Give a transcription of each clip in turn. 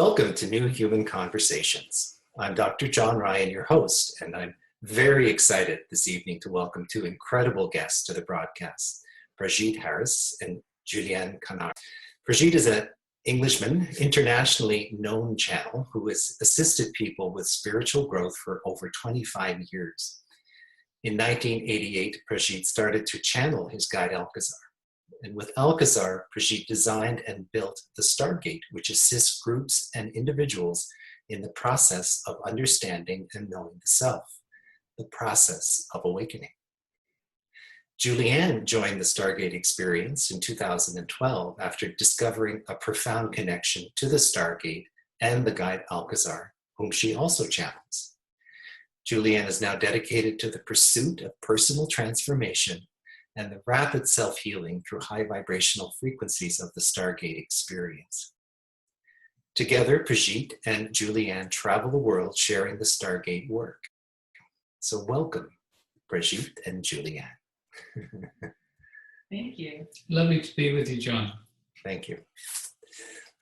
Welcome to New Human Conversations. I'm Dr. John Ryan, your host, and I'm very excited this evening to welcome two incredible guests to the broadcast, Prageet Harris and Julieanne Conrad. Prageet is an Englishman, internationally known channel who has assisted people with spiritual growth for over 25 years. In 1988, Prageet started to channel his guide Alcazar. And with Alkazar, Prageet designed and built the Stargate, which assists groups and individuals in the process of understanding and knowing the self, the process of awakening. Julieanne joined the Stargate Experience in 2012 after discovering a profound connection to the Stargate and the guide Alcazar, whom she also channels. Julieanne is now dedicated to the pursuit of personal transformation and the rapid self-healing through high vibrational frequencies of the Stargate Experience. Together, Prageet and Julieanne travel the world sharing the Stargate work. So welcome, Prageet and Julieanne. Thank you. Lovely to be with you, John. Thank you.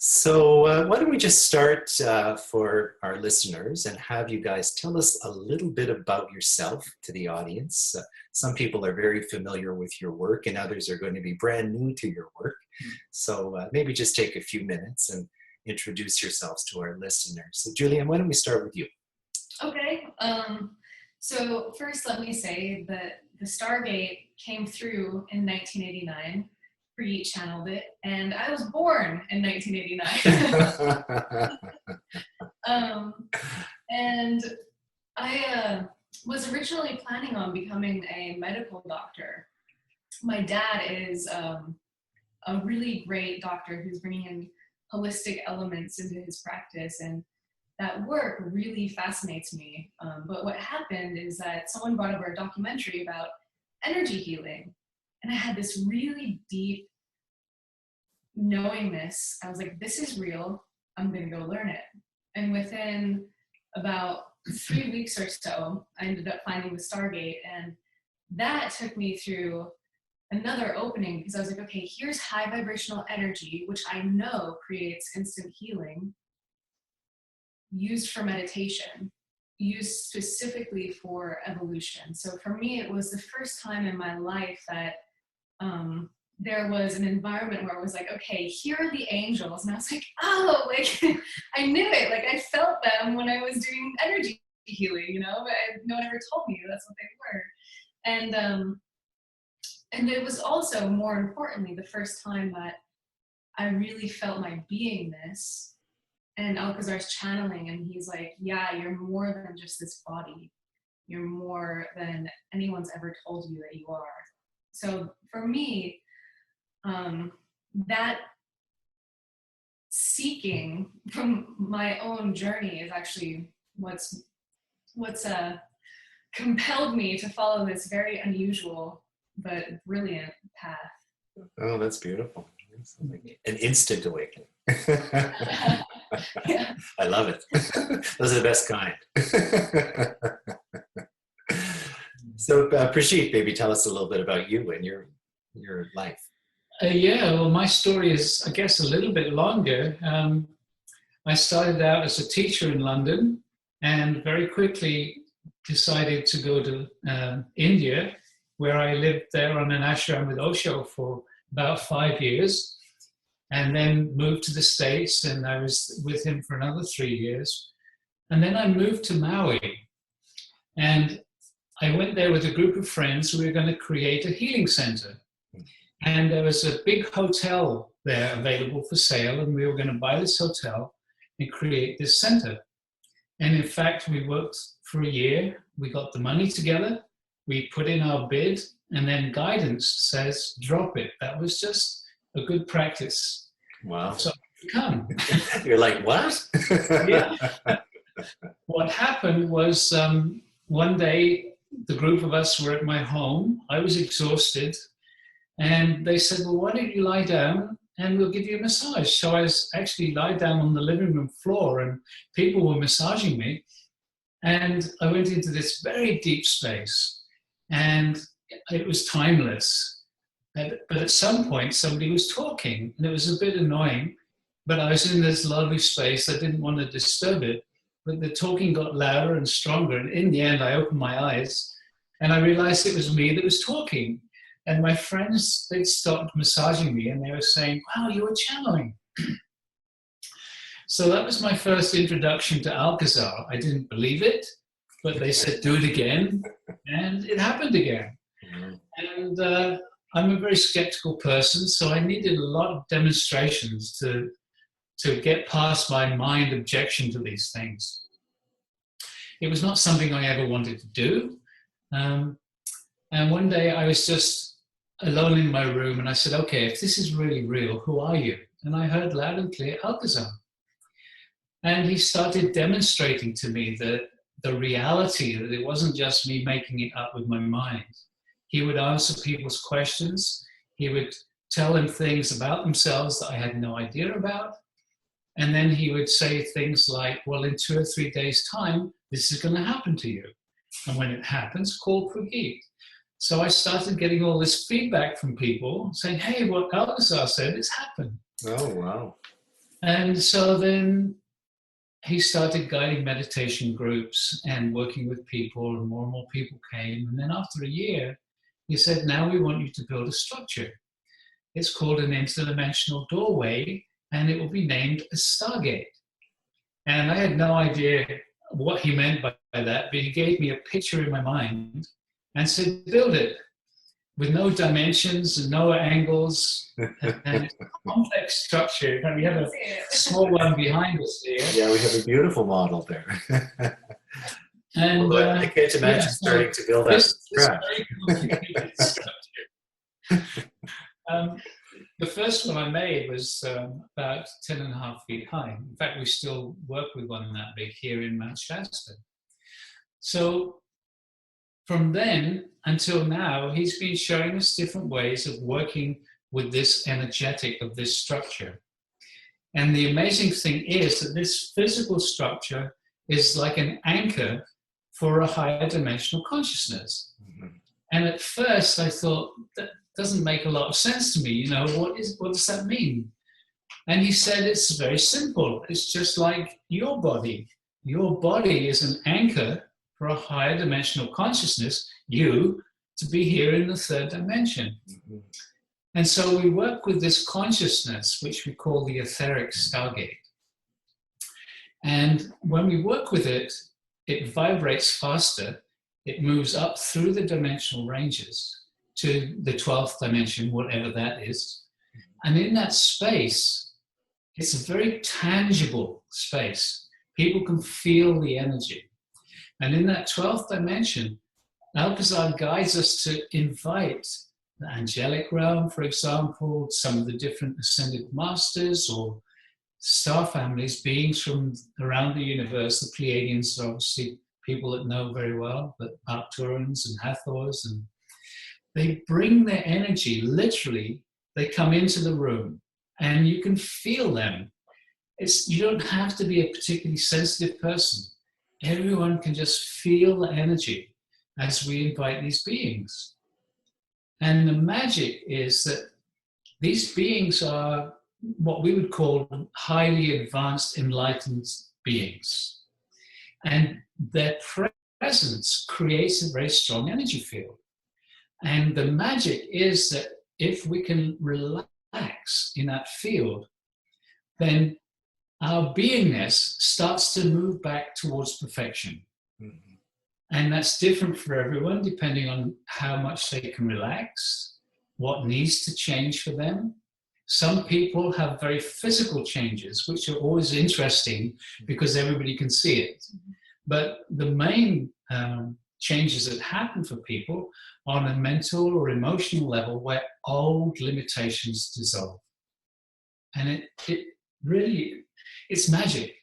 So why don't we just start for our listeners and have you guys tell us a little bit about yourself to the audience. Some people are very familiar with your work and others are going to be brand new to your work. So maybe just take a few minutes and introduce yourselves to our listeners. So Julieanne, why don't we start with you? Okay. So first let me say that the Stargate came through in 1989. Prageet channeled it, and I was born in 1989. And I was originally planning on becoming a medical doctor. My dad is a really great doctor who's bringing in holistic elements into his practice, and that work really fascinates me. But what happened is that someone brought over a documentary about energy healing. And I had this really deep knowingness. I was like, this is real. I'm going to go learn it. And within about 3 weeks or so, I ended up finding the Stargate. And that took me through another opening because I was like, okay, here's high vibrational energy, which I know creates instant healing, used for meditation, used specifically for evolution. So for me, it was the first time in my life that there was an environment where I was like, okay, here are the angels. And I was like, oh, like, I knew it. Like, I felt them when I was doing energy healing, you know, but no one ever told me that's what they were. And it was also, more importantly, the first time that I really felt my beingness. And Alcazar's channeling, and he's like, yeah, you're more than just this body. You're more than anyone's ever told you that you are. So for me, that seeking from my own journey is actually what's compelled me to follow this very unusual but brilliant path. Oh, that's beautiful. An instant awakening. Yeah. I love it. Those are the best kind. So Prageet, maybe tell us a little bit about you and your life. Yeah, well, my story is, I guess, a little bit longer. I started out as a teacher in London and very quickly decided to go to India, where I lived there on an ashram with Osho for about 5 years, and then moved to the States, and I was with him for another 3 years. And then I moved to Maui, and I went there with a group of friends. We were going to create a healing center. And there was a big hotel there available for sale, and we were going to buy this hotel and create this center. And in fact, we worked for a year. We got the money together. We put in our bid, and then guidance says, drop it. That was just a good practice. Wow. So come. You're like, what? Yeah. What happened was one day, the group of us were at my home. I was exhausted. And they said, well, why don't you lie down and we'll give you a massage. So I was actually lied down on the living room floor and people were massaging me. And I went into this very deep space and it was timeless. But at some point, somebody was talking and it was a bit annoying. but I was in this lovely space. I didn't want to disturb it, but the talking got louder and stronger. And in the end, I opened my eyes and I realized it was me that was talking. And my friends, they'd stopped massaging me and they were saying, wow, you were channeling. So that was my first introduction to Alcazar. I didn't believe it, but they said, do it again. And it happened again. And I'm a very skeptical person, so I needed a lot of demonstrations to get past my mind objection to these things. It was not something I ever wanted to do. And one day I was just alone in my room and I said, okay, if this is really real, who are you? And I heard loud and clear, Alcazar. And he started demonstrating to me that the reality, that it wasn't just me making it up with my mind. He would answer people's questions. He would tell them things about themselves that I had no idea about. And then he would say things like, well, in 2 or 3 days' time, this is going to happen to you. And when it happens, call Prageet. So I started getting all this feedback from people saying, hey, what Alcazar said, it's happened. Oh, wow. And so then he started guiding meditation groups and working with people, and more people came. And then after a year, he said, now we want you to build a structure. It's called an interdimensional doorway, and it will be named a Stargate. And I had no idea what he meant by that, but he gave me a picture in my mind and said, build it with no dimensions and no angles, and it's a complex structure. And we have a small one behind us here. Yeah, we have a beautiful model there. And I can't imagine starting to build that from scratch. Very complicated structure. The first one I made was about 10.5 feet high. In fact, we still work with one that big here in Mount Shasta. So from then until now, he's been showing us different ways of working with this energetic of this structure. And the amazing thing is that this physical structure is like an anchor for a higher dimensional consciousness. Mm-hmm. And at first I thought, that doesn't make a lot of sense to me. You know, what does that mean? And he said, it's very simple. It's just like your body. Your body is an anchor for a higher dimensional consciousness, you, to be here in the third dimension. Mm-hmm. And so we work with this consciousness, which we call the etheric Stargate. And when we work with it, it vibrates faster. It moves up through the dimensional ranges to the 12th dimension, whatever that is. And in that space, it's a very tangible space. People can feel the energy. And in that 12th dimension, Alcazar guides us to invite the angelic realm, for example, some of the different ascended masters or star families, beings from around the universe. The Pleiadians are obviously people that know very well, but Arcturans and Hathors, and they bring their energy, literally, they come into the room and you can feel them. You don't have to be a particularly sensitive person. Everyone can just feel the energy as we invite these beings. And the magic is that these beings are what we would call highly advanced, enlightened beings. And their presence creates a very strong energy field. And the magic is that if we can relax in that field, then our beingness starts to move back towards perfection. Mm-hmm. And that's different for everyone, depending on how much they can relax, what needs to change for them. Some people have very physical changes, which are always interesting because everybody can see it. Mm-hmm. But the main changes that happen for people are on a mental or emotional level where old limitations dissolve. And it really, it's magic.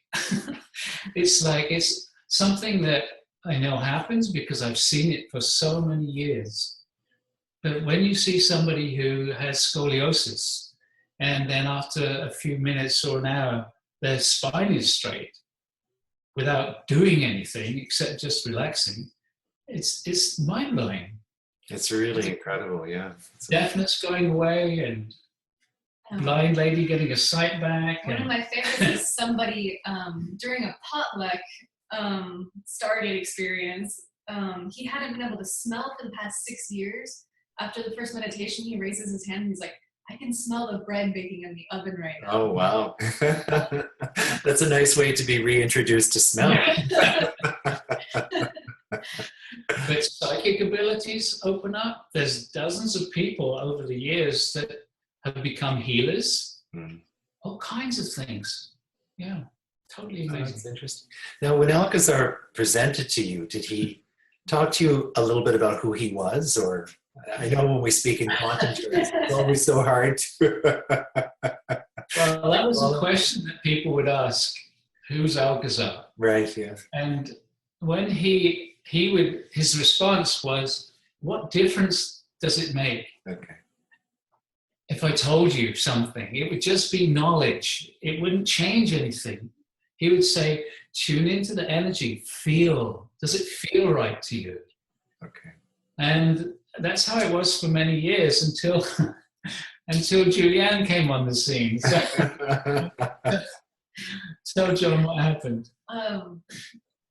It's something that I know happens because I've seen it for so many years. But when you see somebody who has scoliosis, and then after a few minutes or an hour, their spine is straight without doing anything except just relaxing, it's mind-blowing. It's really incredible, yeah. Deafness going away, and blind lady getting a sight back. One of my favorites is somebody during a potluck Stargate experience. He hadn't been able to smell for the past 6 years. After the first meditation, he raises his hand and he's like, I can smell the bread baking in the oven right now. Oh, wow. That's a nice way to be reintroduced to smell. But psychic abilities open up. There's dozens of people over the years that have become healers. All kinds of things. Yeah, totally amazing. That's interesting. Now, when Alcazar presented to you, did he talk to you a little bit about who he was? Or I know when we speak in quantum terms, it's always so hard to... Well, that was a question that people would ask. Who's Alcazar? Right, yeah. And when his response was, what difference does it make? Okay. If I told you something, it would just be knowledge. It wouldn't change anything. He would say, tune into the energy, feel. Does it feel right to you? Okay. And that's how it was for many years until Julieanne came on the scene. So John, what happened?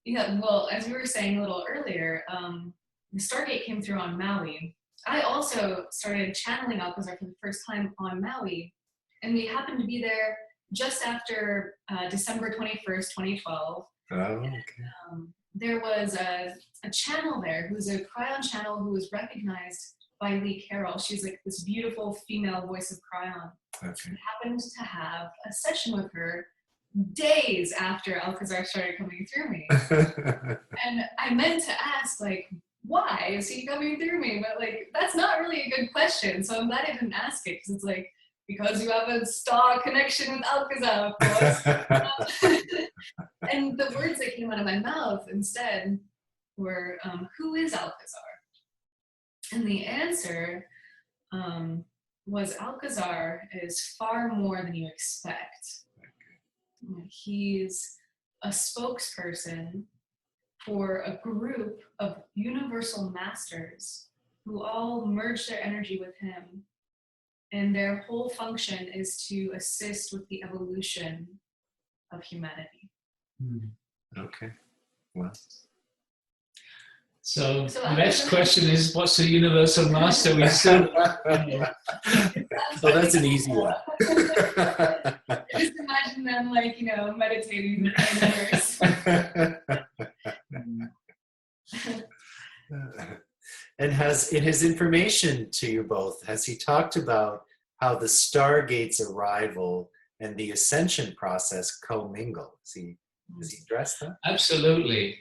Yeah, well, as we were saying a little earlier, the Stargate came through on Maui. I also started channeling Alcazar for the first time on Maui, and we happened to be there just after December 21st, 2012. Oh, okay. There was a channel there who's a Cryon channel who was recognized by Lee Carroll. She's like this beautiful female voice of Cryon. Okay. I happened to have a session with her days after Alcazar started coming through me. And I meant to ask, like, why is he coming through me? But like, that's not really a good question. So I'm glad I didn't ask it, because it's like, because you have a star connection with Alcazar, of course. And the words that came out of my mouth instead were, who is Alcazar? And the answer was, Alcazar is far more than you expect. He's a spokesperson for a group of universal masters who all merge their energy with him. And their whole function is to assist with the evolution of humanity. Okay. Well. So the next question is, what's a universal master? We still, So that's an easy one. Just imagine them, like, meditating in the universe. And in his information to you both, has he talked about how the Stargate's arrival and the ascension process commingle? Has he addressed that? Absolutely.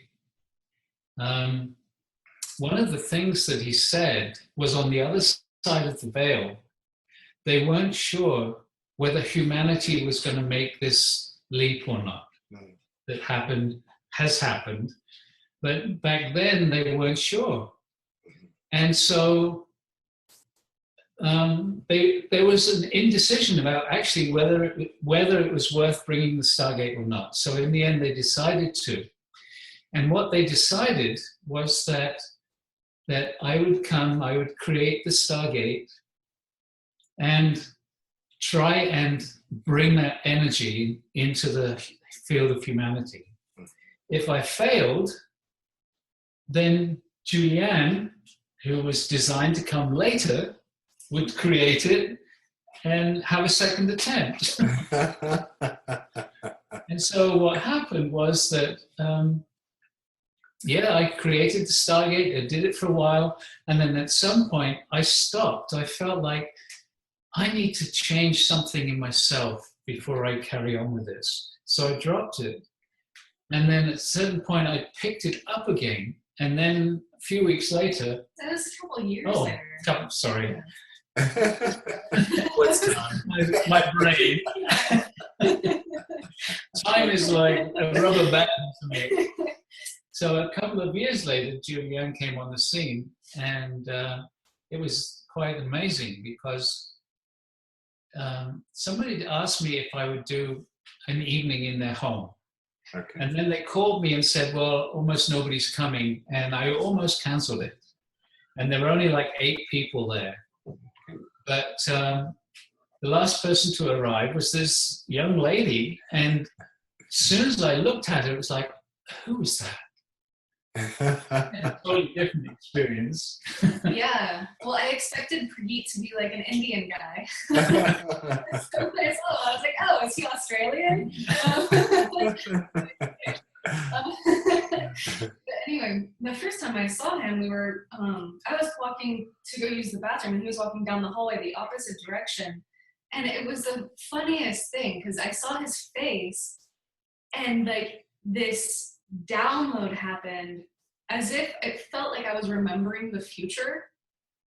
One of the things that he said was, on the other side of the veil, they weren't sure whether humanity was going to make this leap or not. That has happened. But back then they weren't sure. And so there was an indecision about actually whether it was worth bringing the Stargate or not. So in the end, they decided to. And what they decided was that I would create the Stargate and try and bring that energy into the field of humanity. If I failed, then Julieanne, who was designed to come later, would create it and have a second attempt. And so what happened was that, I created the Stargate, I did it for a while, and then at some point I stopped. I felt like I need to change something in myself before I carry on with this. So I dropped it. And then at a certain point I picked it up again. And then a few weeks later... That was a couple of years later. Sorry. Yeah. What's time? My brain. Time is like a rubber band to me. So a couple of years later, Julieanne came on the scene, and it was quite amazing because somebody asked me if I would do an evening in their home. Okay. And then they called me and said, well, almost nobody's coming. And I almost canceled it. And there were only like 8 people there. But the last person to arrive was this young lady. And as soon as I looked at her, it was like, who was that? A totally different experience. Yeah. Well, I expected Prageet to be like an Indian guy. So when I saw him, I was like, oh, is he Australian? But anyway, the first time I saw him, I was walking to go use the bathroom, and he was walking down the hallway the opposite direction. And it was the funniest thing, because I saw his face, and like this download happened as if it felt like I was remembering the future.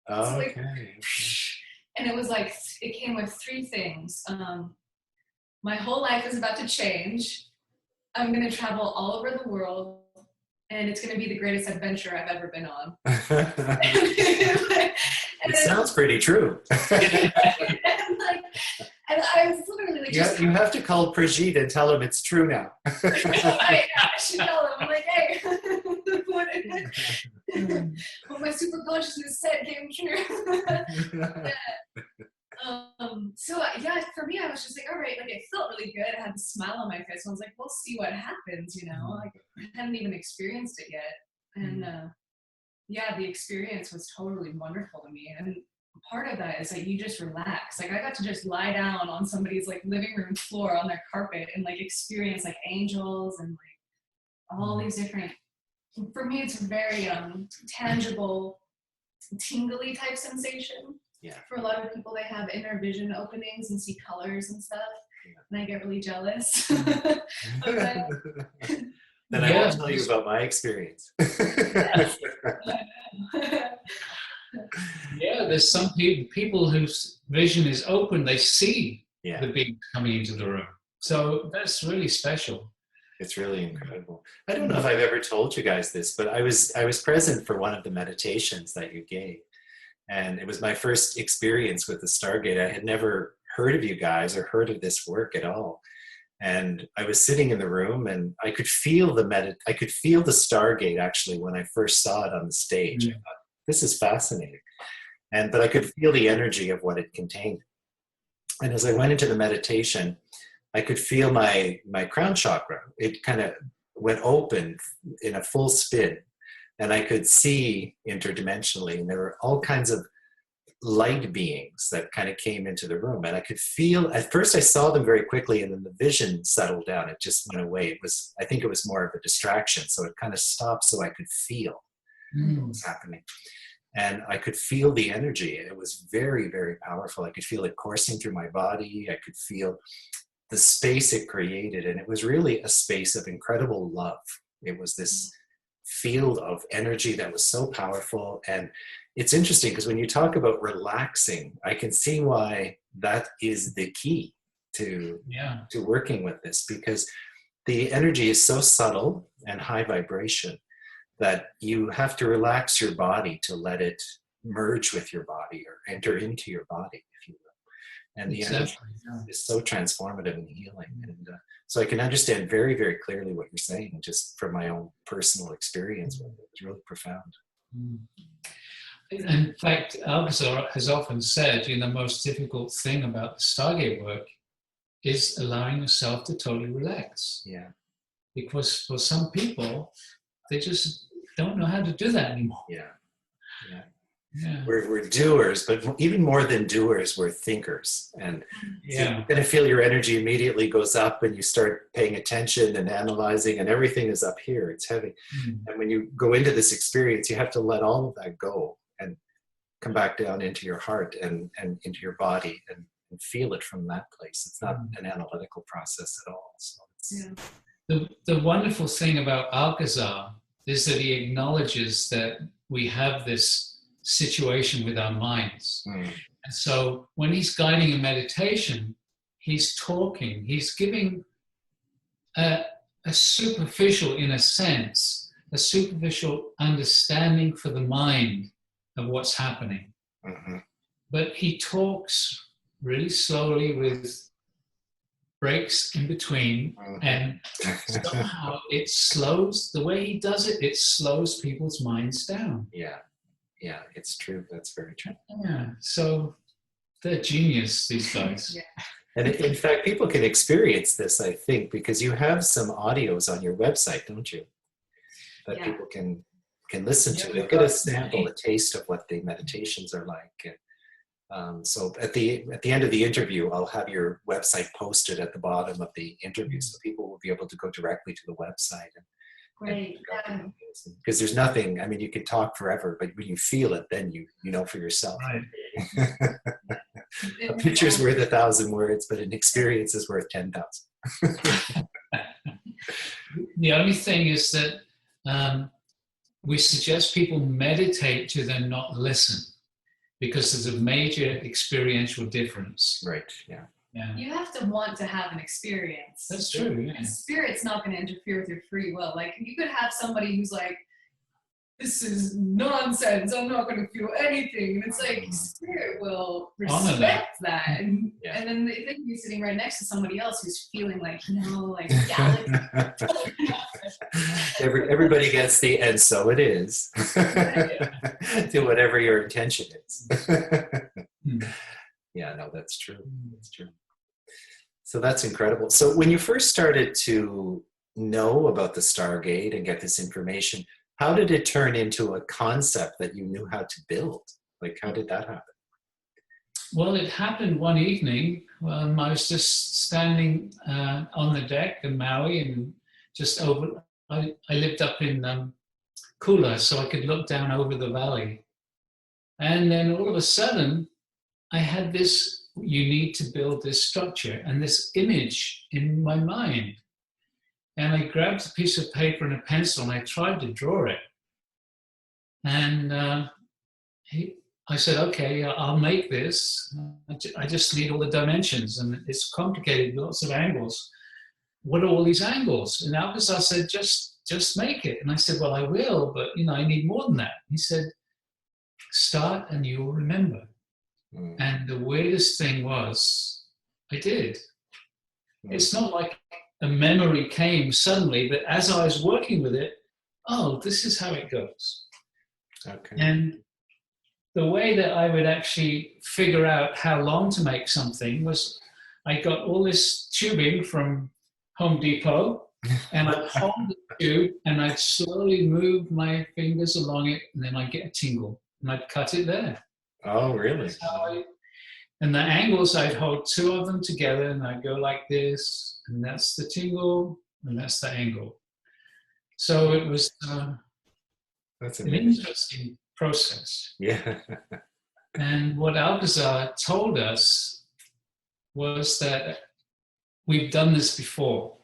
So like, and it was like, it came with three things. My whole life is about to change. I'm going to travel all over the world, and it's going to be the greatest adventure I've ever been on. It sounds pretty true. And I was literally like, you have to call Prageet and tell him it's true now. I should tell him. I'm like, hey, what my super consciousness said came true. So yeah, for me, I was just like, all right, like it felt really good. I had a smile on my face. So I was like, we'll see what happens, you know. Like I hadn't even experienced it yet, and yeah, the experience was totally wonderful to me. And part of that is that you just relax. Like I got to just lie down on somebody's like living room floor on their carpet and like experience like angels and like all these different. For me, it's a very tangible, tingly type sensation. Yeah. For a lot of people, they have inner vision openings and see colors and stuff, and I get really jealous. Then I won't tell you about my experience. Yeah, there's some people whose vision is open, they see the beings coming into the room. So that's really special. It's really incredible. I don't know if I've ever told you guys this, but I was present for one of the meditations that you gave. And it was my first experience with the Stargate. I had never heard of you guys or heard of this work at all. And I was sitting in the room, and I could feel the Stargate actually when I first saw it on the stage. I thought, this is fascinating. But I could feel the energy of what it contained. And as I went into the meditation, I could feel my crown chakra. It kind of went open in a full spin. And I could see interdimensionally, and there were all kinds of light beings that kind of came into the room. And I could feel, at first I saw them very quickly, and then the vision settled down. It just went away. I think it was more of a distraction. So it kind of stopped so I could feel what was happening. And I could feel the energy. It was very, very powerful. I could feel it coursing through my body. I could feel the space it created. And it was really a space of incredible love. It was this field of energy that was so powerful. And it's interesting because when you talk about relaxing, I can see why that is the key to working with this, because the energy is so subtle and high vibration that you have to relax your body to let it merge with your body or enter into your body, if you will. And the energy is so transformative and healing. And so I can understand very, very clearly what you're saying, just from my own personal experience with it. It's really profound. In fact, Alcazar has often said, the most difficult thing about the Stargate work is allowing yourself to totally relax. Yeah. Because for some people, they just don't know how to do that anymore. Yeah. We're doers, but even more than doers, we're thinkers. And so you're going to feel your energy immediately goes up, and you start paying attention and analyzing, and everything is up here. It's heavy. And when you go into this experience, you have to let all of that go and come back down into your heart and into your body and feel it from that place. It's not an analytical process at all. So the wonderful thing about Alkazar is that he acknowledges that we have this situation with our minds. And so when he's guiding a meditation, he's talking, he's giving a superficial, in a sense, a superficial understanding for the mind of what's happening. But he talks really slowly with breaks in between, and somehow it slows, the way he does it, it slows people's minds down. Yeah, it's true. That's very true. Yeah, so they're genius, these guys. Yeah. And in fact, people can experience this, I think, because you have some audios on your website, don't you? That Yeah. people can listen to. Yeah, They'll get a sample, a taste of what the meditations are like. So at the end of the interview, I'll have your website posted at the bottom of the interview, so people will be able to go directly to the website. Great. Because there's nothing. I mean, you can talk forever, but when you feel it, then you know for yourself. Right. A picture's worth 1,000 words, but an experience is worth 10,000. The only thing is that we suggest people meditate to then not listen, because there's a major experiential difference. Right. Yeah. Yeah. You have to want to have an experience. That's true. Yeah. And spirit's not going to interfere with your free will. Like, you could have somebody who's like, this is nonsense, I'm not going to feel anything. And it's like, spirit will respect that. And, Yeah. and then they can be sitting right next to somebody else who's feeling like, like, yeah, Everybody gets the, and so it is, to whatever your intention is. Yeah, no, that's true. That's true. So that's incredible. So when you first started to know about the Stargate and get this information, how did it turn into a concept that you knew how to build? Like, how did that happen? Well, it happened one evening. I was just standing on the deck in Maui, and just over, I lived up in Kula, so I could look down over the valley. And then all of a sudden, I had this, you need to build this structure, and this image in my mind. And I grabbed a piece of paper and a pencil, and I tried to draw it. And I said, okay, I'll make this. I just need all the dimensions, and it's complicated, lots of angles. What are all these angles? And Alcazar said, just make it. And I said, well, I will, but I need more than that. He said, start and you'll remember. And the weirdest thing was, I did. It's not like a memory came suddenly, but as I was working with it, oh, this is how it goes. Okay. And the way that I would actually figure out how long to make something was, I got all this tubing from Home Depot, and I'd hold the tube and I'd slowly move my fingers along it, and then I'd get a tingle, and I'd cut it there. Oh, really? And the angles, I'd hold two of them together, and I'd go like this, and that's the tingle, and that's the angle. So it was That's an amazing. interesting process. Yeah. And what Alcazar told us was that we've done this before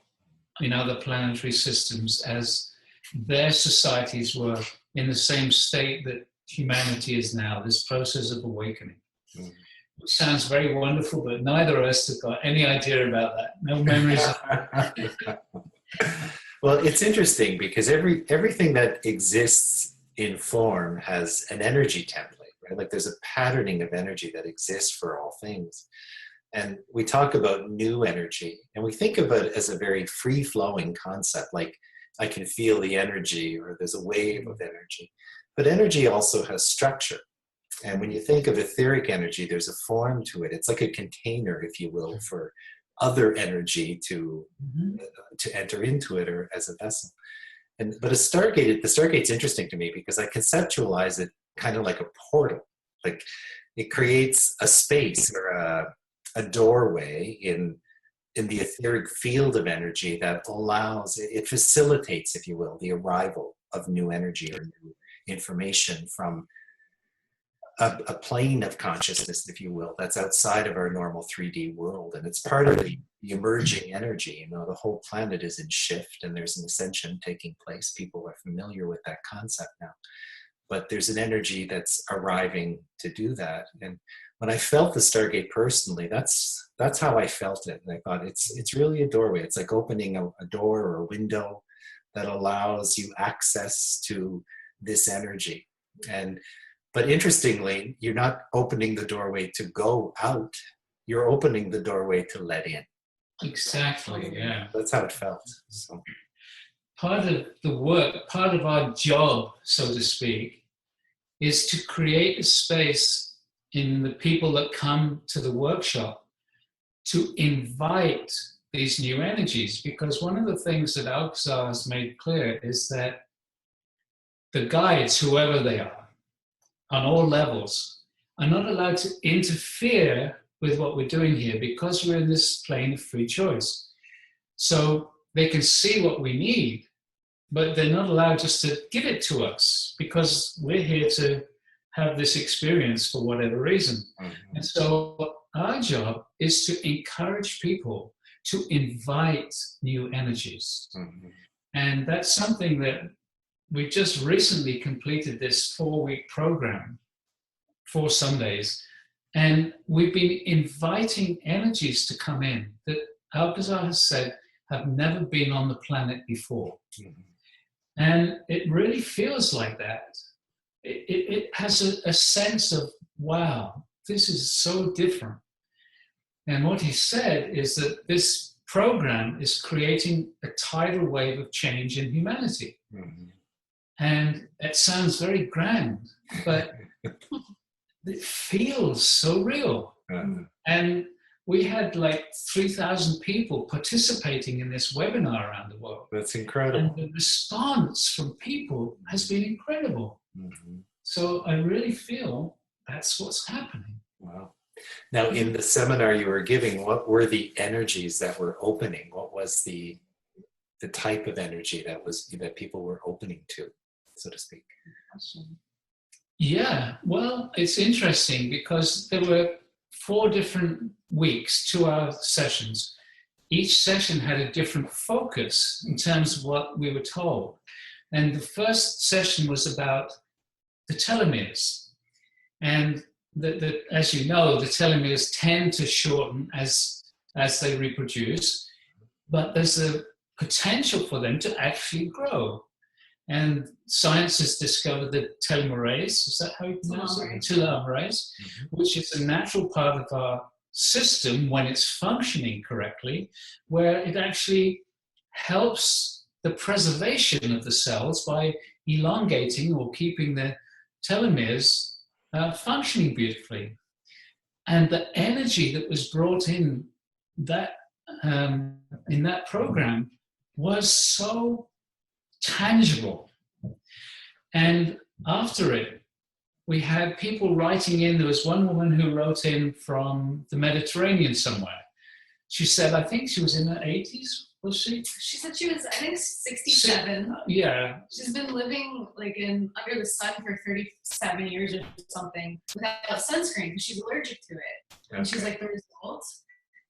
in other planetary systems, as their societies were in the same state that humanity is now, this process of awakening. Which sounds very wonderful, but neither of us have got any idea about that. No memories of that. Well, it's interesting because everything that exists in form has an energy template, right? Like there's a patterning of energy that exists for all things. And we talk about new energy, and we think of it as a very free-flowing concept, like I can feel the energy, or there's a wave of energy. But energy also has structure. And when you think of etheric energy, there's a form to it. It's like a container, if you will, for other energy to enter into it, or as a vessel. But the Stargate's interesting to me because I conceptualize it kind of like a portal. Like it creates a space or a doorway in the etheric field of energy that allows, it facilitates, if you will, the arrival of new energy or new information from a plane of consciousness, if you will, that's outside of our normal 3D world. And it's part of the emerging energy. The whole planet is in shift, and there's an ascension taking place. People are familiar with that concept now. But there's an energy that's arriving to do that. And when I felt the Stargate personally, that's how I felt it. And I thought it's really a doorway. It's like opening a door or a window that allows you access to this energy. But interestingly, you're not opening the doorway to go out. You're opening the doorway to let in. Exactly, yeah. That's how it felt. So. Part of the work, part of our job, so to speak, is to create a space in the people that come to the workshop to invite these new energies, because one of the things that Alcazar has made clear is that the guides, whoever they are, on all levels, are not allowed to interfere with what we're doing here because we're in this plane of free choice. So they can see what we need, but they're not allowed just to give it to us because we're here to have this experience for whatever reason. Mm-hmm. And so our job is to encourage people to invite new energies. Mm-hmm. And that's something that we just recently completed this 4-week program, 4 Sundays, and we've been inviting energies to come in that Alcazar has said have never been on the planet before. Mm-hmm. And it really feels like that. It has a sense of, wow, this is so different. And what he said is that this program is creating a tidal wave of change in humanity. Mm-hmm. And it sounds very grand, but it feels so real. Mm-hmm. And we had like 3,000 people participating in this webinar around the world. That's incredible. And the response from people has been incredible. Mm-hmm. So I really feel that's what's happening. Wow. Now, in the seminar you were giving, what were the energies that were opening? What was the type of energy that people were opening to, so to speak? Yeah, well, it's interesting because there were 4 different weeks, 2-hour sessions. Each session had a different focus in terms of what we were told. And the first session was about the telomeres. And as you know, the telomeres tend to shorten as they reproduce, but there's a potential for them to actually grow. And science has discovered that telomerase, is that how you pronounce it? Telomerase, mm-hmm. which is a natural part of our system when it's functioning correctly, where it actually helps the preservation of the cells by elongating or keeping the telomeres functioning beautifully. And the energy that was brought in that program was so tangible. And after it, we had people writing in. There was one woman who wrote in from the Mediterranean somewhere. She said, I think she was in her 80s, was she? She said she was, I think, 67. Yeah. She's been living like under the sun for 37 years or something without sunscreen because she's allergic to it. Okay. And she's like, the result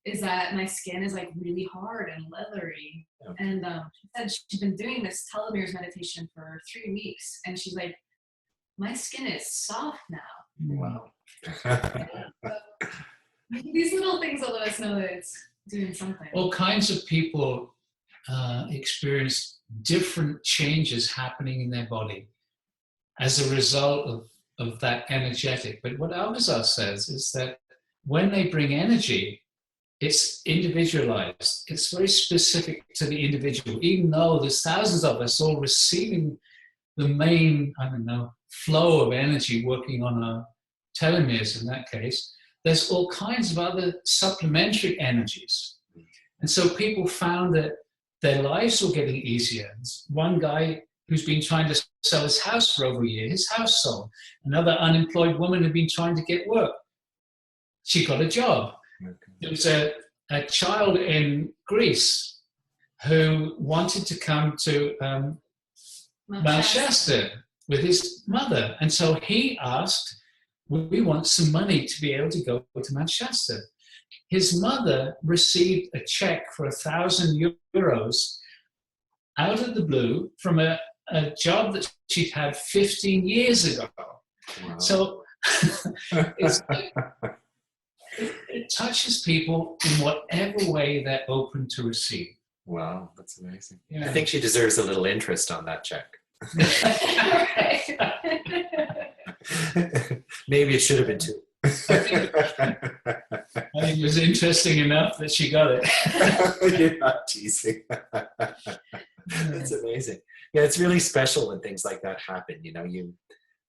is that my skin is like really hard and leathery. Okay. And she said she's been doing this telomeres meditation for 3 weeks. And she's like, my skin is soft now. Wow. These little things will let us know that it's doing something. All kinds of people experience different changes happening in their body as a result of that energetic. But what Alcazar says is that when they bring energy, it's individualized. It's very specific to the individual, even though there's thousands of us all receiving the main, flow of energy working on our telomeres in that case. There's all kinds of other supplementary energies. And so people found that their lives were getting easier. There's one guy who's been trying to sell his house for over a year, his house sold. Another unemployed woman who'd been trying to get work. She got a job. Okay. There was a child in Greece who wanted to come to Mount Shasta with his mother. And so he asked, we want some money to be able to go to Mount Shasta. His mother received a check for 1,000 euros out of the blue from a job that she'd had 15 years ago. Wow. So it touches people in whatever way they're open to receive. Wow, that's amazing. Yeah. I think she deserves a little interest on that check. Maybe it should have been 2. I think it was interesting enough that she got it. You're not teasing. That's amazing. Yeah, it's really special when things like that happen.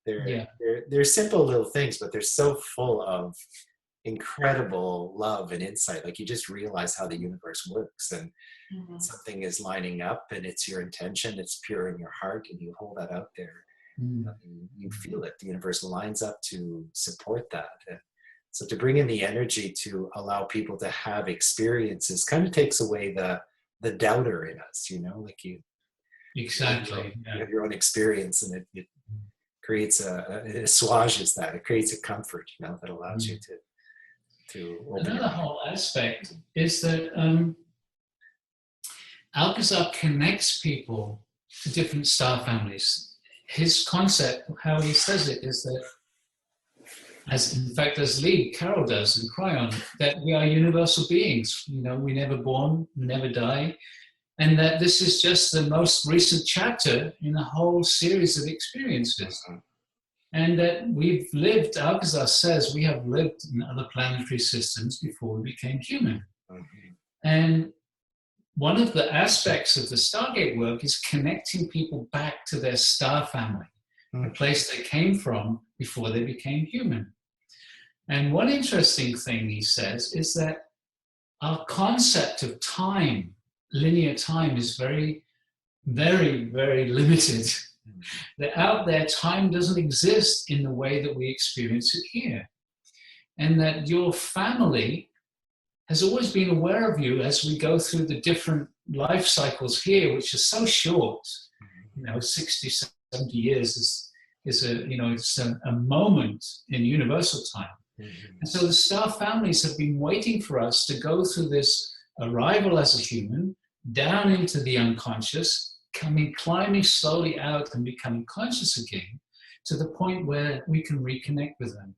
They're simple little things, but they're so full of incredible love and insight. Like you just realize how the universe works, and something is lining up, and it's your intention, it's pure in your heart, and you hold that out there. You feel it. The universe lines up to support that. And so to bring in the energy to allow people to have experiences kind of takes away the doubter in us, like you exactly. you have your own experience, and it creates it assuages that. It creates a comfort, that allows you to open. Another whole aspect is that Alcazar connects people to different star families. His concept, how he says it, is that, as Lee Carroll does in Cryon, that we are universal beings. We never born, we never die, and that this is just the most recent chapter in a whole series of experiences. And that we've lived, Alcazar says, we have lived in other planetary systems before we became human. And one of the aspects of the Stargate work is connecting people back to their star family, the place they came from before they became human. And one interesting thing he says is that our concept of time, linear time, is very, very, very limited. That out there, time doesn't exist in the way that we experience it here. And that your family has always been aware of you as we go through the different life cycles here, which are so short. 60, 70 years is a moment in universal time. And so the star families have been waiting for us to go through this arrival as a human, down into the unconscious, climbing slowly out and becoming conscious again, to the point where we can reconnect with them.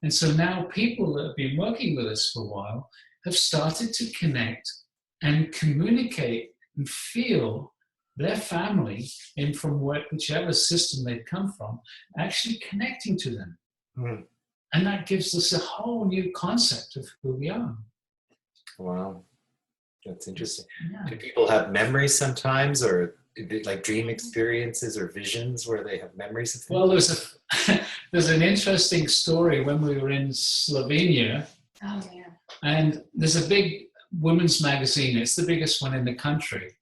And so now people that have been working with us for a while have started to connect and communicate and feel their family in from whichever system they've come from, actually connecting to them. And that gives us a whole new concept of who we are. Wow. That's interesting. Do people have memories sometimes, or like dream experiences or visions where they have memories of things? Well, there's an interesting story when we were in Slovenia. Oh, yeah. And there's a big women's magazine. It's the biggest one in the country.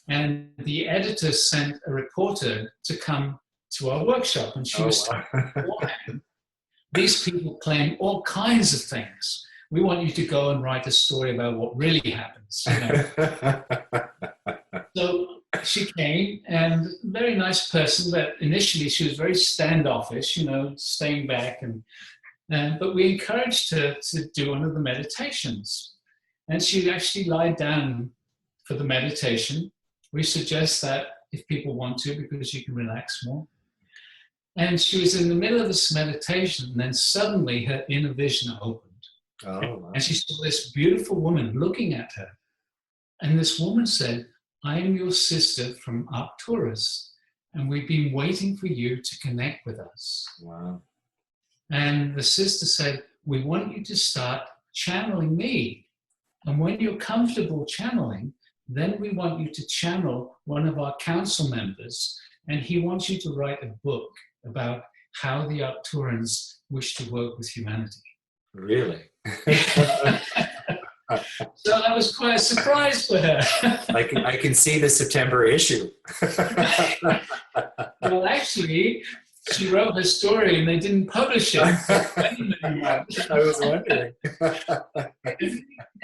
And the editor sent a reporter to come to our workshop, and she was beforehand. These people claim all kinds of things. We want you to go and write a story about what really happens. So she came, and very nice person, but initially she was very standoffish, staying back. But we encouraged her to do one of the meditations. And she actually lied down for the meditation. We suggest that if people want to, because you can relax more. And she was in the middle of this meditation, and then suddenly her inner vision opened. Oh, wow. And she saw this beautiful woman looking at her. And this woman said, "I am your sister from Arcturus, and we've been waiting for you to connect with us." Wow. And the sister said, "We want you to start channeling me. And when you're comfortable channeling, then we want you to channel one of our council members, and he wants you to write a book about how the Arcturans wish to work with humanity." Really? So I was quite surprised for her. I can see the September issue. Well, actually, she wrote her story and they didn't publish it. I was wondering.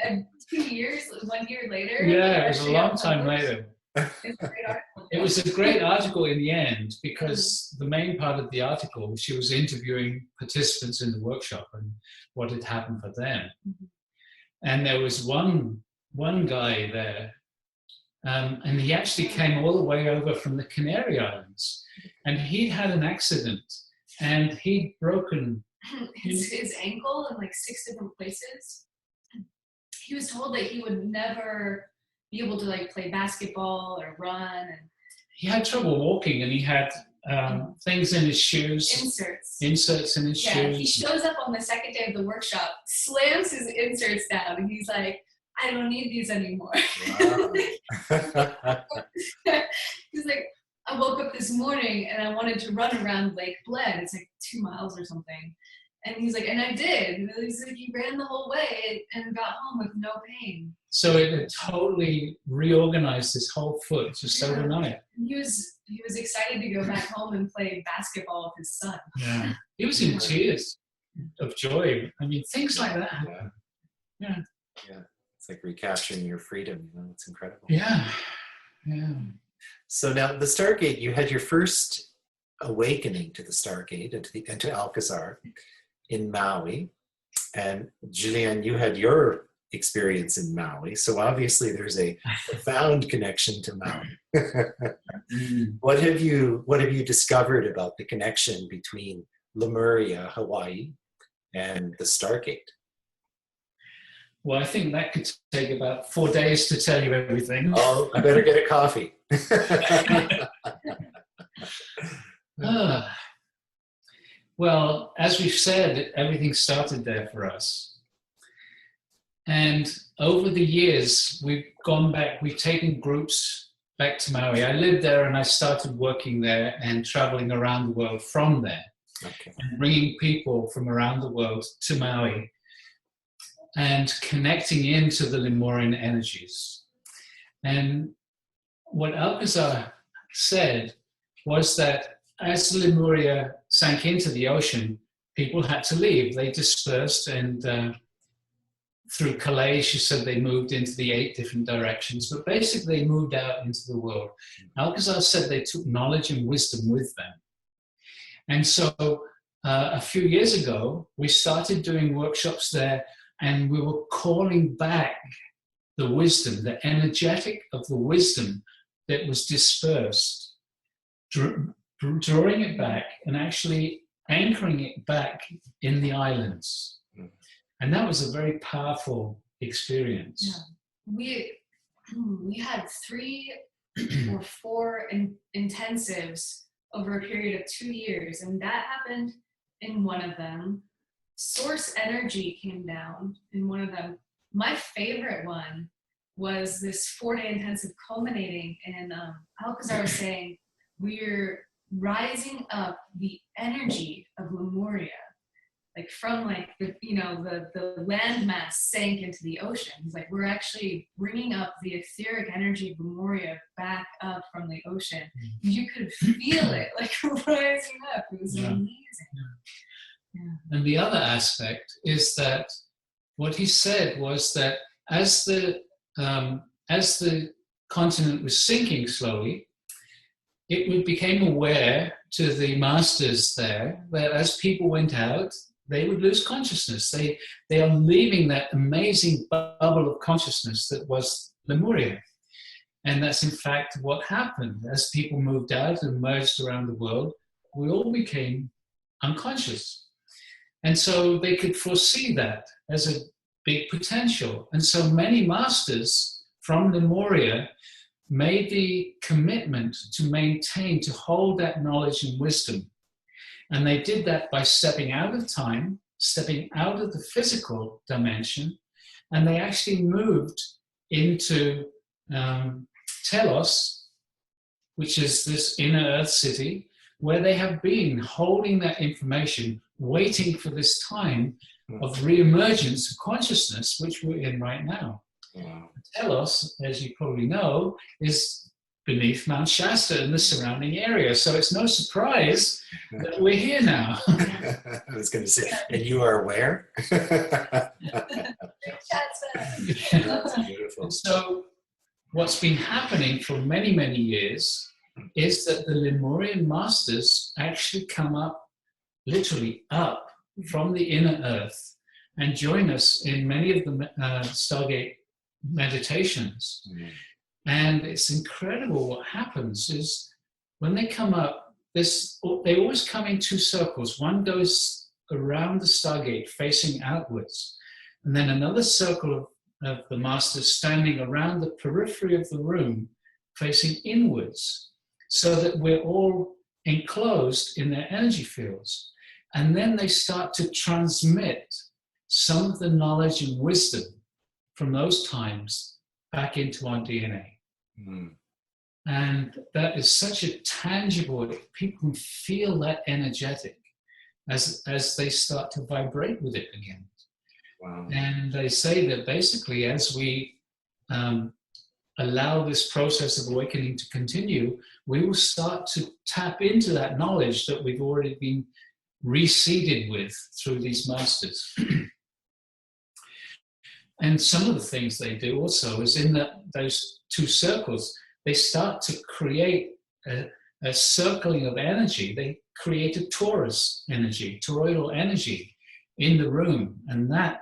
And 2 years, 1 year later? Yeah, it was a long time later. It's a great article. It was a great article in the end, because the main part of the article, she was interviewing participants in the workshop and what had happened for them. And there was one guy there, and he actually came all the way over from the Canary Islands, and he had an accident, and he'd broken his ankle in like 6 different places. He was told that he would never be able to like play basketball or run, and he had trouble walking, and he had things in his shoes. Inserts in his shoes. He shows up on the second day of the workshop, slams his inserts down, and he's like, "I don't need these anymore." Wow. He's like, I woke up this morning and I wanted to run around Lake Bled. It's like 2 miles or something. And he's like, and I did. And he's like, he ran the whole way and got home with no pain. So it had totally reorganized his whole foot just overnight. He was excited to go back home and play basketball with his son. Yeah. He was in tears of joy. I mean, things like that. Yeah. It's like recapturing your freedom. You know, it's incredible. Yeah. So now the Stargate, you had your first awakening to the Stargate and to Alcazar in Maui. And Julieanne, you had your experience in Maui. So obviously there's a profound connection to Maui. What have you discovered about the connection between Lemuria, Hawaii, and the Stargate? Well, I think that could take about 4 days to tell you everything. Oh, I better get a coffee. Well, as we've said, everything started there for us. And over the years, we've gone back, we've taken groups back to Maui. I lived there and I started working there and traveling around the world from there. Okay. And bringing people from around the world to Maui and connecting into the Lemurian energies. And what Alcazar said was that as Lemuria sank into the ocean, people had to leave. They dispersed, and through Calais, she said they moved into the 8 different directions, but basically they moved out into the world. Alcazar said they took knowledge and wisdom with them. And so a few years ago, we started doing workshops there, and we were calling back the wisdom, the energetic of the wisdom that was dispersed, drawing it back and actually anchoring it back in the islands. And that was a very powerful experience. Yeah. We had 3 or 4 intensives over a period of 2 years, and that happened in one of them. Source energy came down in one of them. My favorite one was this 4-day intensive culminating in Alcazar was saying, we're rising up the energy of Lemuria, like from like the landmass sank into the ocean. He's like, we're actually bringing up the etheric energy of Lemuria back up from the ocean. You could feel it like rising up. It was amazing. Yeah. And the other aspect is that what he said was that as the continent was sinking slowly, it became aware to the masters there that as people went out, they would lose consciousness. They are leaving that amazing bubble of consciousness that was Lemuria. And that's in fact what happened. As people moved out and merged around the world, we all became unconscious. And so they could foresee that as a big potential. And so many masters from Lemuria made the commitment to maintain, to hold that knowledge and wisdom. And they did that by stepping out of time, stepping out of the physical dimension, and they actually moved into Telos, which is this inner earth city, where they have been holding that information, waiting for this time of re-emergence of consciousness, which we're in right now. Wow. Telos, as you probably know, is beneath Mount Shasta and the surrounding area. So it's no surprise that we're here now. I was going to say, and you are where? That's beautiful. So what's been happening for many, many years is that the Lemurian masters actually come up, literally up from the inner earth and join us in many of the Stargate meditations. And it's incredible what happens is when they come up, they always come in 2 circles. One goes around the Stargate facing outwards, and then another circle of the masters standing around the periphery of the room facing inwards, so that we're all enclosed in their energy fields. And then they start to transmit some of the knowledge and wisdom from those times back into our DNA. And that is such a tangible, people can feel that energetic as they start to vibrate with it again. Wow. And they say that basically as we allow this process of awakening to continue, we will start to tap into that knowledge that we've already been reseeded with through these masters. And some of the things they do also is in those two circles, they start to create a circling of energy. They create a torus energy, toroidal energy in the room. And that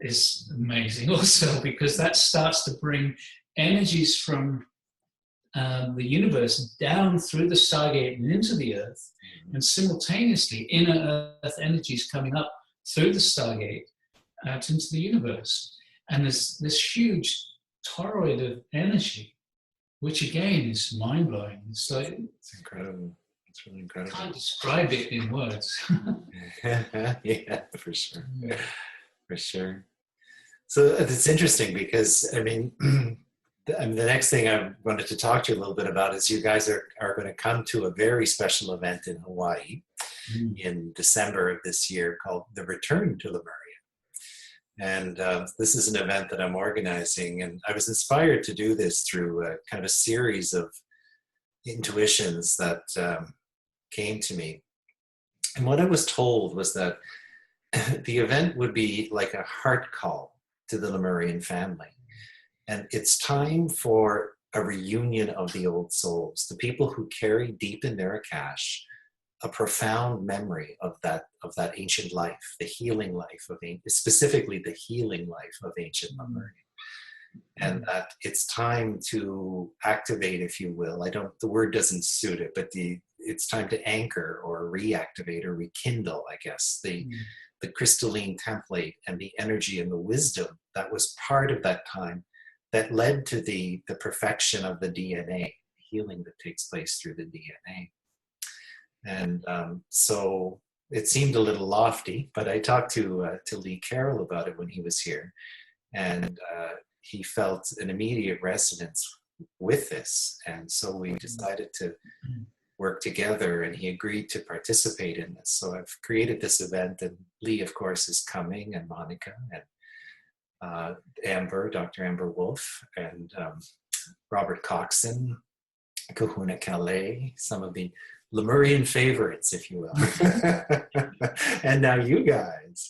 is amazing also, because that starts to bring energies from the universe down through the Stargate and into the Earth, and simultaneously inner Earth energies coming up through the Stargate out into the universe. And there's this huge toroid of energy, which again is mind-blowing. It's like, it's incredible. It's really incredible. I can't describe it in words. Yeah, for sure. For sure. So it's interesting because, I mean, the next thing I wanted to talk to you a little bit about is you guys are going to come to a very special event in Hawaii in December of this year called The Return to Lemuria. And this is an event that I'm organizing, and I was inspired to do this through kind of a series of intuitions that came to me. And what I was told was that the event would be like a heart call to the Lemurian family. And it's time for a reunion of the old souls, the people who carry deep in their Akash a profound memory of that ancient life, the healing life of specifically the healing life of ancient Lemuria. And that it's time to activate, if you will. The word doesn't suit it, but it's time to anchor or reactivate or rekindle, I guess, the crystalline template and the energy and the wisdom that was part of that time that led to the perfection of the DNA, healing that takes place through the DNA. And so it seemed a little lofty, but I talked to Lee Carroll about it when he was here, and he felt an immediate resonance with this. And so we decided to work together, and he agreed to participate in this. So I've created this event, and Lee, of course, is coming, and Monica, and Amber, Dr. Amber Wolf, and Robert Coxon, Kahuna Calais, some of the Lemurian favorites, if you will. And now you guys.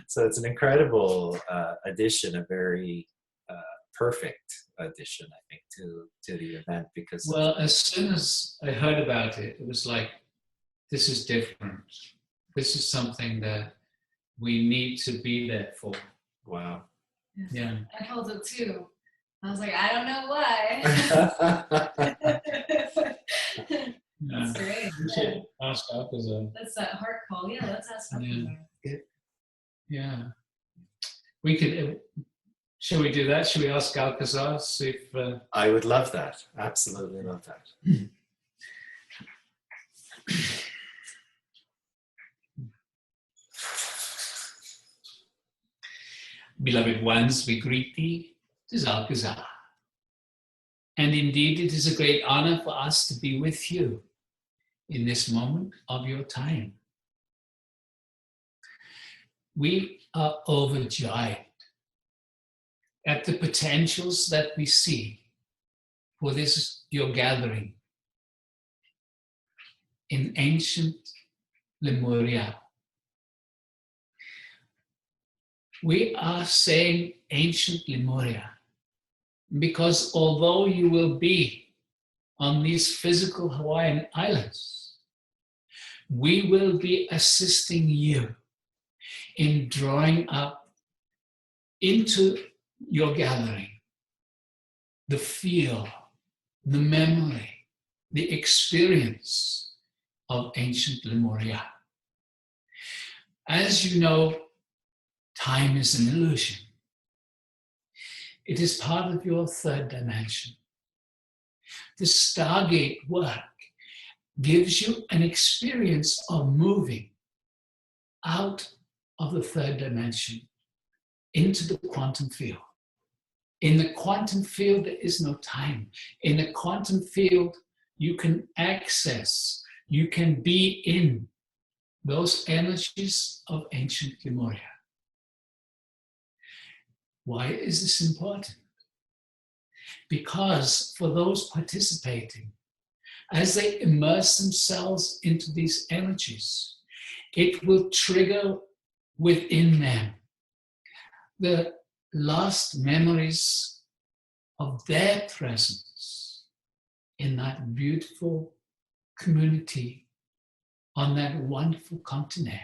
So it's an incredible addition, a very perfect addition, I think, to the event. Because well, as soon as I heard about it, it was like, this is different. This is something that we need to be there for. Wow. Yeah. I felt it too. I was like, I don't know why. Yeah. That's great. We should ask Alcazar. That's that heart call. Yeah, let's ask Alcazar. Yeah. We could. Should we do that? Should we ask Alcazar? See if. I would love that. Absolutely love that. Beloved ones, we greet thee. It is Alcazar. And indeed, it is a great honor for us to be with you in this moment of your time. We are overjoyed at the potentials that we see for this, your gathering in ancient Lemuria. We are saying ancient Lemuria because although you will be on these physical Hawaiian islands, we will be assisting you in drawing up into your gathering the feel, the memory, the experience of ancient Lemuria. As you know, time is an illusion. It is part of your third dimension. The Stargate work gives you an experience of moving out of the third dimension into the quantum field. In the quantum field, there is no time. In the quantum field, you can access, you can be in those energies of ancient Lemuria. Why is this important? Because for those participating, as they immerse themselves into these energies, it will trigger within them the last memories of their presence in that beautiful community on that wonderful continent.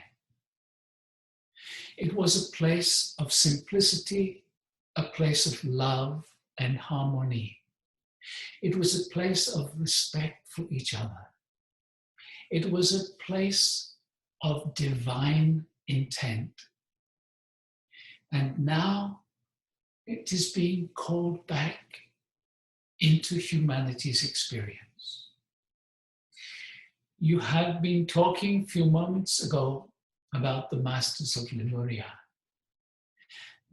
It was a place of simplicity, a place of love and harmony. It was a place of respect for each other. It was a place of divine intent. And now it is being called back into humanity's experience. You have been talking a few moments ago about the masters of Lemuria.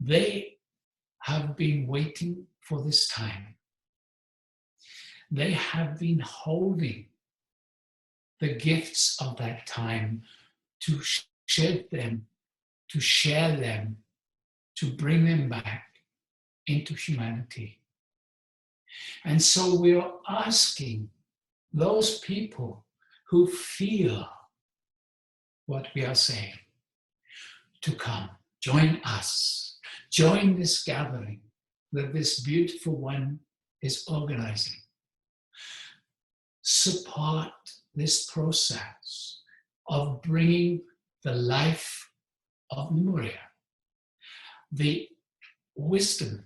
They have been waiting for this time. They have been holding the gifts of that time to shed them, to share them, to bring them back into humanity. And so we are asking those people who feel what we are saying to come, join us, join this gathering that this beautiful one is organizing. Support this process of bringing the life of Lemuria, the wisdom,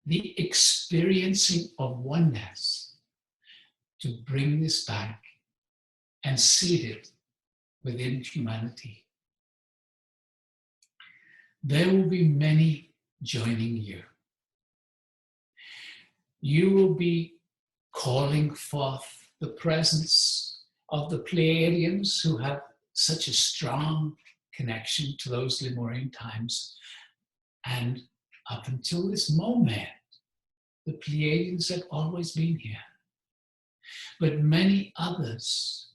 the experiencing of oneness, to bring this back and seed it within humanity. There will be many joining you. You will be calling forth the presence of the Pleiadians, who have such a strong connection to those Lemurian times. And up until this moment, the Pleiadians have always been here. But many others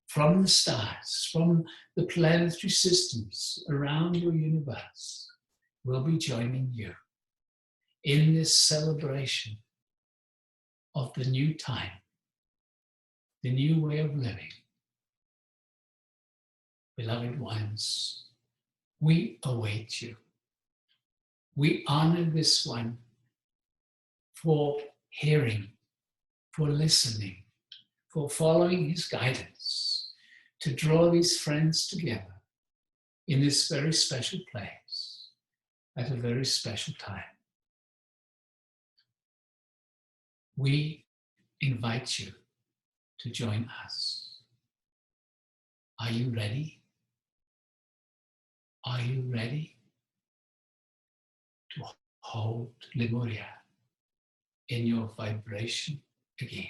from the stars, from the planetary systems around your universe, will be joining you in this celebration of the new time, the new way of living. Beloved ones, we await you. We honor this one for hearing, for listening, for following his guidance, to draw these friends together in this very special place at a very special time. We invite you to join us. Are you ready? Are you ready to hold Lemuria in your vibration again?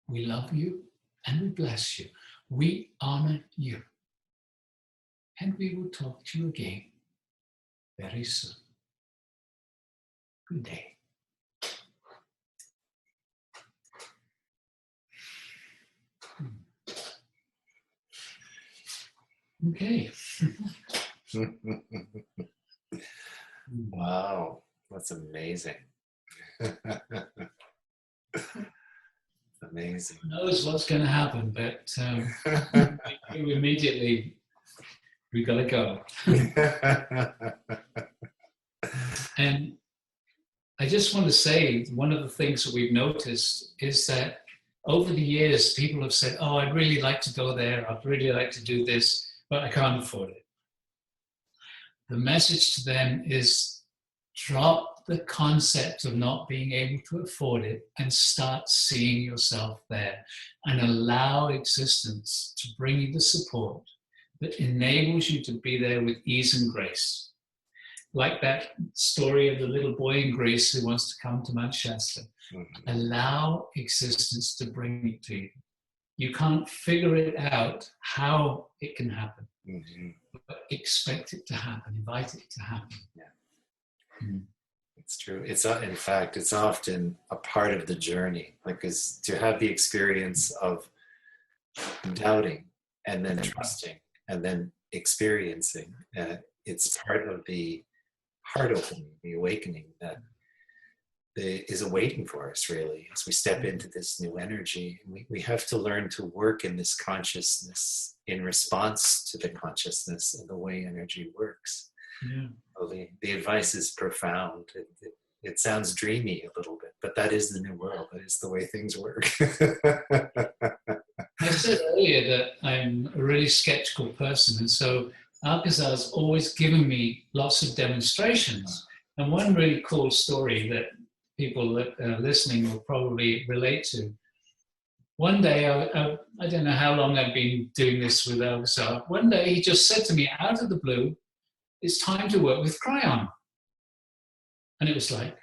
We love you and we bless you. We honor you. And we will talk to you again very soon. Good day. Okay. Wow, that's amazing. Amazing. Who knows what's going to happen, but we immediately, we got to go. And I just want to say, one of the things that we've noticed is that over the years, people have said, oh, I'd really like to go there, I'd really like to do this, but I can't afford it. The message to them is drop the concept of not being able to afford it and start seeing yourself there, and allow existence to bring you the support that enables you to be there with ease and grace. Like that story of the little boy in Greece who wants to come to Mount Shasta. Mm-hmm. Allow existence to bring it to you. You can't figure it out how it can happen, mm-hmm. but expect it to happen, invite it to happen. Yeah. Mm. It's true. It's in fact, it's often a part of the journey, like, is to have the experience of doubting and then trusting and then experiencing. It's part of the heart opening, the awakening that is awaiting for us, really, as we step into this new energy. We have to learn to work in this consciousness in response to the consciousness and the way energy works. Yeah. Well, the advice is profound. It sounds dreamy a little bit, but that is the new world. That is the way things work. I said earlier that I'm a really skeptical person, and so Alcazar's always given me lots of demonstrations. And one really cool story that people that are listening will probably relate to. One day, I don't know how long I've been doing this with Alcazar. One day he just said to me out of the blue, "It's time to work with crayon." And it was like,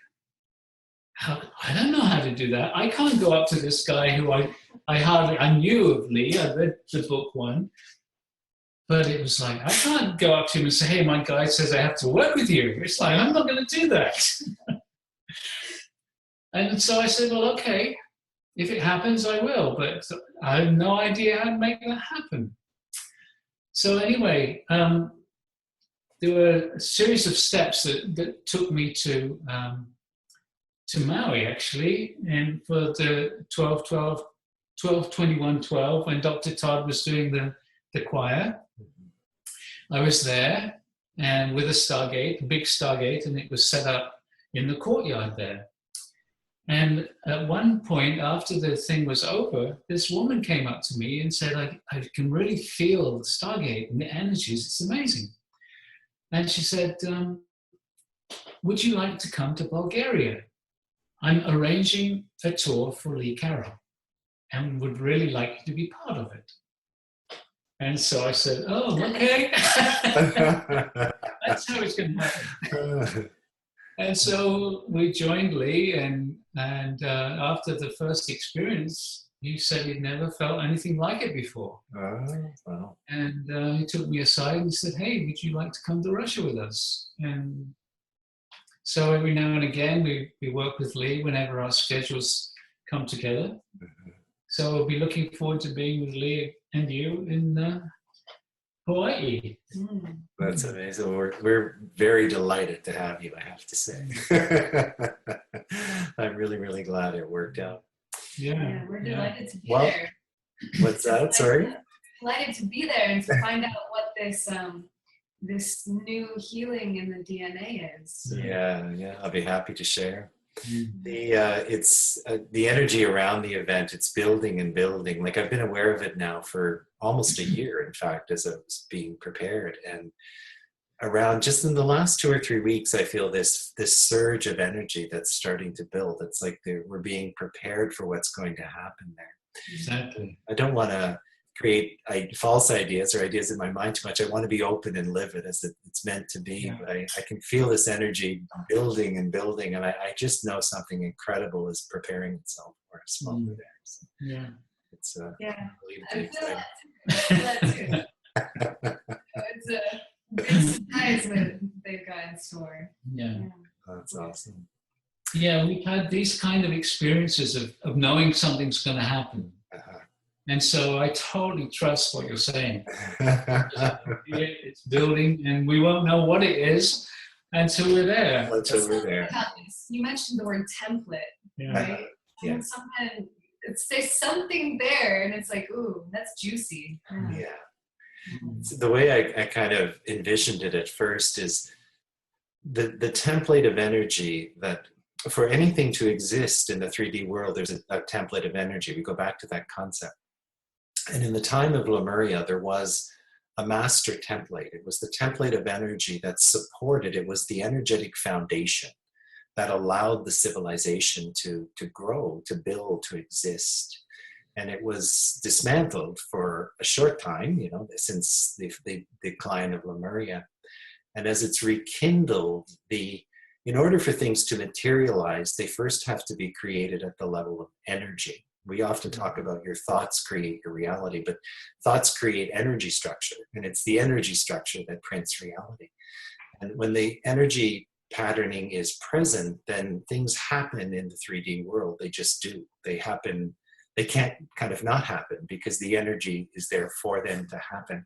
I don't know how to do that. I can't go up to this guy who I knew of Lee, I read the book one, but it was like, I can't go up to him and say, "Hey, my guide says I have to work with you." It's like, I'm not going to do that. And so I said, well, okay, if it happens, I will, but I have no idea how to make that happen. So anyway, there were a series of steps that took me to Maui, actually, and for the 12-21-12, when Dr. Todd was doing the choir, I was there, and with a Stargate, a big Stargate, and it was set up in the courtyard there. And at one point, after the thing was over, this woman came up to me and said, I can really feel the Stargate and the energies. It's amazing. And she said, would you like to come to Bulgaria? I'm arranging a tour for Lee Carroll and would really like you to be part of it. And so I said, oh, okay. That's how it's going to happen. And so we joined Lee, and after the first experience, he said he'd never felt anything like it before. Oh, wow. And he took me aside and said, hey, would you like to come to Russia with us? And so every now and again, we work with Lee whenever our schedules come together. Mm-hmm. So we'll be looking forward to being with Lee and you in Hawaii. That's amazing. We're very delighted to have you, I have to say. I'm really, really glad it worked out. Yeah, we're delighted to be there. What's that? Sorry? Delighted to be there and to find out what this new healing in the DNA is. Yeah, I'll be happy to share. It's the energy around the event. It's building and building. Like, I've been aware of it now for almost a year, in fact, as I was being prepared. And around just in the last 2 or 3 weeks, I feel this surge of energy that's starting to build. It's like we're being prepared for what's going to happen there. Exactly. I don't want to create false ideas or ideas in my mind too much. I want to be open and live it as it's meant to be. Yeah. But I can feel this energy building and building, and I just know something incredible is preparing itself for us while we're there. So yeah. It's I feel that too. It's a big surprise what they've got in store. Yeah. That's awesome. Yeah, we've had these kind of experiences of knowing something's going to happen. And so I totally trust what you're saying. It's building, and we won't know what it is until we're there. You mentioned the word template, right? Yeah. There's something there, and it's like, ooh, that's juicy. Yeah. So the way I kind of envisioned it at first is the template of energy that for anything to exist in the 3D world, there's a template of energy. We go back to that concept. And in the time of Lemuria, there was a master template. It was the template of energy that supported, it was the energetic foundation that allowed the civilization to grow, to build, to exist. And it was dismantled for a short time, since the decline of Lemuria. And as it's rekindled, in order for things to materialize, they first have to be created at the level of energy. We often talk about your thoughts create your reality, but thoughts create energy structure, and it's the energy structure that prints reality. And when the energy patterning is present, then things happen in the 3D world. They just do. They happen. They can't kind of not happen because the energy is there for them to happen.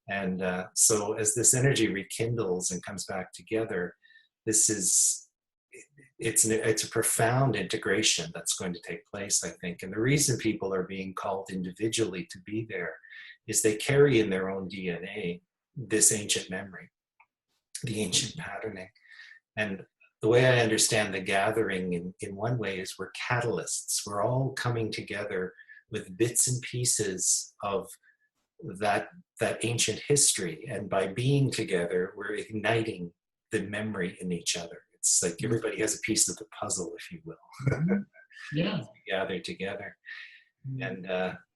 And so as this energy rekindles and comes back together, it's a profound integration that's going to take place, I think. And the reason people are being called individually to be there is they carry in their own DNA this ancient memory, the ancient patterning. And the way I understand the gathering in one way is we're catalysts. We're all coming together with bits and pieces of that ancient history. And by being together, we're igniting the memory in each other. It's like everybody has a piece of the puzzle, if you will. Yeah. Gather together. And,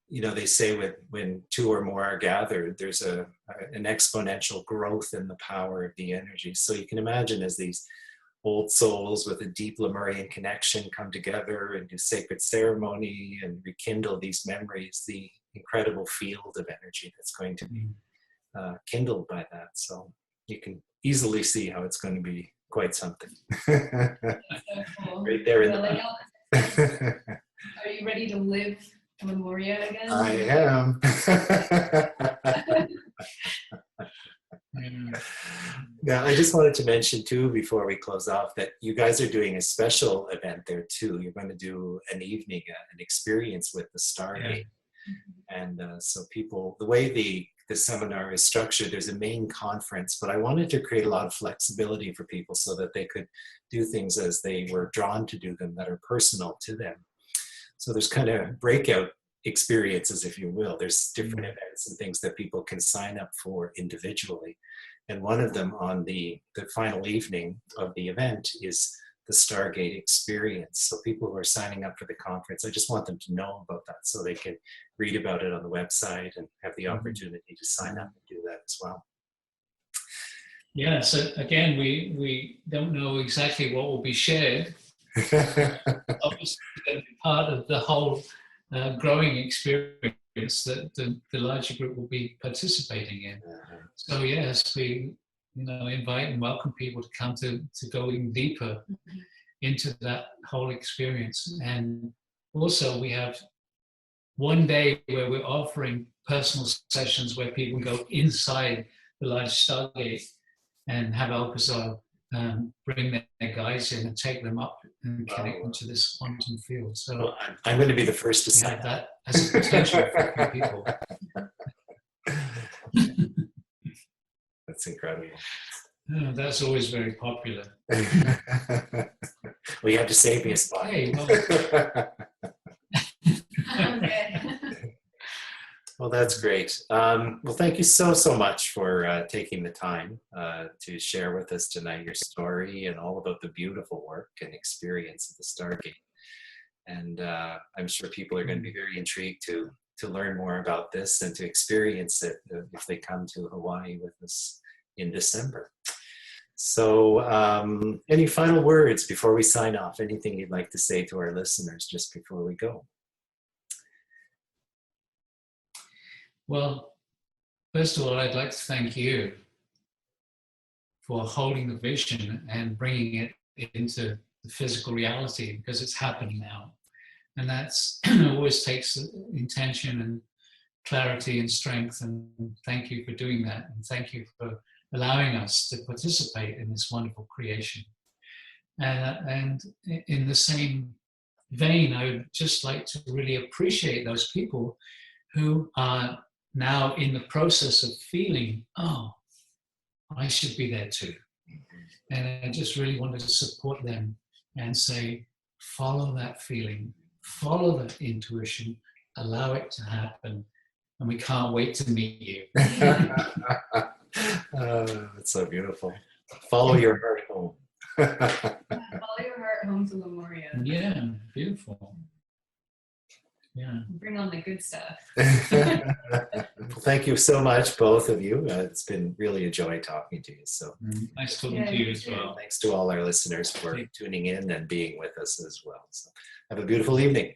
they say when two or more are gathered, there's an exponential growth in the power of the energy. So you can imagine as these old souls with a deep Lemurian connection come together and do sacred ceremony and rekindle these memories, the incredible field of energy that's going to be kindled by that. So you can easily see how it's going to be quite something. So cool. Right there in the Are you ready to live Lemuria again? I am. Now, I just wanted to mention too, before we close off, that you guys are doing a special event there too. You're going to do an evening, an experience with the Stargate. Yeah. And so people, the way the seminar is structured, there's a main conference, but I wanted to create a lot of flexibility for people so that they could do things as they were drawn to do them that are personal to them. So there's kind of breakout experiences, if you will. There's different events and things that people can sign up for individually. And one of them on the final evening of the event is the Stargate Experience. So people who are signing up for the conference, I just want them to know about that so they can read about it on the website and have the opportunity to sign up and do that as well. Yeah, so again, we don't know exactly what will be shared. Obviously, part of the whole growing experience that the larger group will be participating in. So yes, we invite and welcome people to come to go even deeper into that whole experience. And also we have one day where we're offering personal sessions where people go inside the large Stargate and have Alcazar bring their guides in and take them up and connect them to this quantum field. So well, I'm going to be the first to sign that as a potential for people. That's incredible. That's always very popular. Well, you have to save me a spot. Hey, well, well, that's great. Well, thank you so much for taking the time to share with us tonight your story and all about the beautiful work and experience of the Stargate. And I'm sure people are going to be very intrigued to learn more about this and to experience it if they come to Hawaii with us in December. So any final words before we sign off? Anything you'd like to say to our listeners just before we go? Well, first of all, I'd like to thank you for holding the vision and bringing it into the physical reality, because it's happening now. And that's always takes intention and clarity and strength. And thank you for doing that. And thank you for allowing us to participate in this wonderful creation. And in the same vein, I would just like to really appreciate those people who are now in the process of feeling, oh, I should be there too. And I just really wanted to support them and say, follow that feeling, follow that intuition, allow it to happen. And we can't wait to meet you. That's so beautiful. Follow your heart home. Follow your heart home to Lemuria. Yeah, beautiful. Yeah. Bring on the good stuff. Well, thank you so much, both of you. It's been really a joy talking to you. So nice talking to you as well. Thanks to all our listeners for tuning in and being with us as well. So have a beautiful evening.